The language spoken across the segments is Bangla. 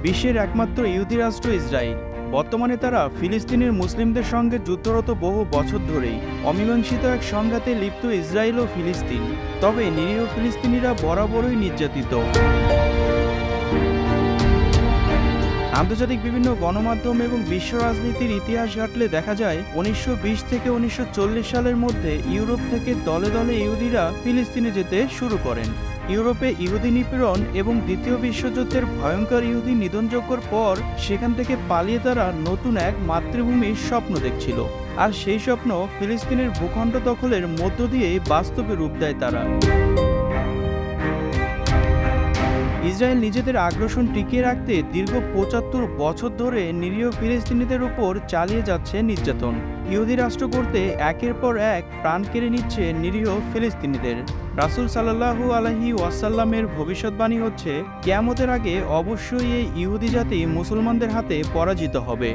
বিশ্বের একমাত্র ইহুদি রাষ্ট্র ইসরায়েল। বর্তমানে তারা ফিলিস্তিনের মুসলিমদের সঙ্গে যুদ্ধরত বহু বছর ধরেই। অমীমাংসিত এক সংঘাতে লিপ্ত ইসরায়েল ও ফিলিস্তিন। তবে নিরীহ ফিলিস্তিনিরা বরাবরই নির্যাতিত। আন্তর্জাতিক বিভিন্ন গণমাধ্যম এবং বিশ্ব রাজনীতির ইতিহাস ঘাটলে দেখা যায় 1920 থেকে 1940 সালের মধ্যে ইউরোপ থেকে দলে দলে ইহুদিরা ফিলিস্তিনে যেতে শুরু করেন। ইউরোপে ইহুদি নিপীড়ন এবং দ্বিতীয় বিশ্বযুদ্ধের ভয়ঙ্কর ইহুদি নিধনযজ্ঞের পর সেখান থেকে পালিয়ে তারা নতুন এক মাতৃভূমির স্বপ্ন দেখছিল। আর সেই স্বপ্ন ফিলিস্তিনের ভূখণ্ড দখলের মধ্য দিয়েই বাস্তবে রূপ দেয় তারা। ইসরায়েল নিজেদের আগ্রাসন টিকিয়ে রাখতে দীর্ঘ 75 বছর ধরে নিরীহ ফিলিস্তিনিদের উপর চালিয়ে যাচ্ছে নির্যাতন। ইহুদি রাষ্ট্র করতে একের পর এক প্রাণ কেড়ে নিচ্ছে নিরীহ ফিলিস্তিনিদের। রাসূল সাল্লাল্লাহু আলাইহি ওয়াসাল্লামের ভবিষ্যৎবাণী হচ্ছে, কিয়ামতের আগে অবশ্যই এই ইহুদি জাতি মুসলমানদের হাতে পরাজিত হবে।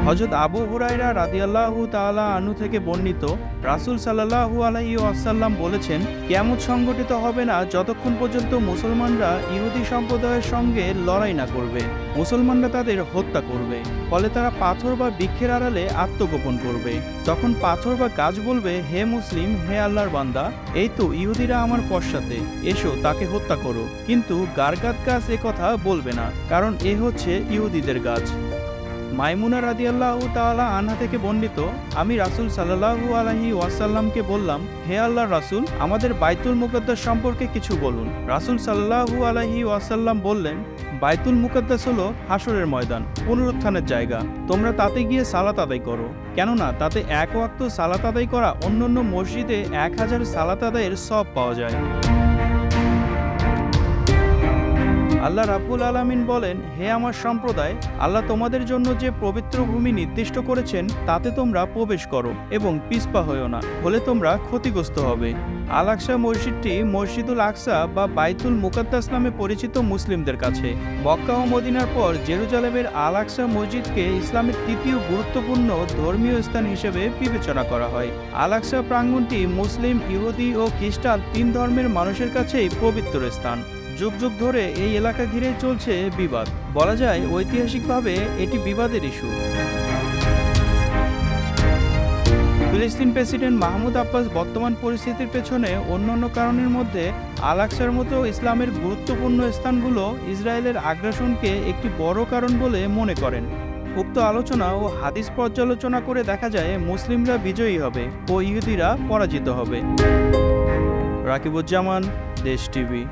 হযরত আবু হুরায়রা রাদিয়াল্লাহু তাআলা আনহু থেকে বর্ণিত, রাসূল সাল্লাল্লাহু আলাইহি ওয়াসাল্লাম বলেছেন, কিয়ামত সংঘটিত হবে না যতক্ষণ পর্যন্ত মুসলমানরা ইহুদি সম্প্রদায়ের সঙ্গে লড়াই না করবে। মুসলমানরা তাদের হত্যা করবে, ফলে তারা পাথর বা বৃক্ষের আড়ালে আত্মগোপন করবে। তখন পাথর বা গাছ বলবে, হে মুসলিম, হে আল্লাহর বান্দা, এই তো ইহুদিরা আমার পশ্চাতে, এসো তাকে হত্যা করো। কিন্তু গারগাদ গাছ এ কথা বলবে না, কারণ এ হচ্ছে ইহুদিদের গাছ। মাইমুনা রাদিয়াল্লাহু তাআলা আনহা থেকে বর্ণিত, আমি রাসূল সাল্লাল্লাহু আলাইহি ওয়াসাল্লামকে বললাম, হে আল্লাহর রাসূল, আমাদের বাইতুল মুকাদ্দাস সম্পর্কে কিছু বলুন। রাসূল সাল্লাল্লাহু আলাইহি ওয়াসাল্লাম বললেন, বাইতুল মুকাদ্দাস হলো হাসরের ময়দান, পুনরুত্থানের জায়গা। তোমরা তাতে গিয়ে সালাত আদায় করো, কেননা তাতে এক ওয়াক্ত সালাত আদায় করা অন্যান্য মসজিদে 1000 সালাত আদায়ের সওয়াব পাওয়া যায়। আল্লাহ রাব্বুল আলামিন বলেন, হে আমার সম্প্রদায়, আল্লাহ তোমাদের জন্য যে পবিত্র ভূমি নির্দিষ্ট করেছেন তাতে তোমরা প্রবেশ করো এবং পিছপা হইও না, হলে তোমরা ক্ষতিগ্রস্ত হবে। আল আকসা মসজিদটি মসজিদুল আকসা বা বাইতুল মুকাদ্দাস নামে পরিচিত মুসলিমদের কাছে। মক্কা ও মদিনার পর জেরুজালেমের আল আকসা মসজিদকে ইসলামের তৃতীয় গুরুত্বপূর্ণ ধর্মীয় স্থান হিসেবে বিবেচনা করা হয়। আল আকসা প্রাঙ্গণটি মুসলিম, ইহুদি ও খ্রিস্টান 3 ধর্মের মানুষের কাছেই পবিত্র স্থান। যুগ যুগ ধরে এই এলাকা ঘিরে চলছে বিবাদ। বলা যায় ঐতিহাসিকভাবে এটি বিবাদের ইস্যু। ফিলিস্তিন প্রেসিডেন্ট মাহমুদ আব্বাস বর্তমান পরিস্থিতির পেছনে অন্যান্য কারণের মধ্যে আল আকসার মতো ইসলামের গুরুত্বপূর্ণ স্থানগুলো ইসরায়েলের আগ্রাসনকে একটি বড় কারণ বলে মনে করেন। উক্ত আলোচনা ও হাদিস পর্যালোচনা করে দেখা যায় মুসলিমরা বিজয়ী হবে ও ইহুদিরা পরাজিত হবে। রাকিবুজ্জামান, দেশ টিভি।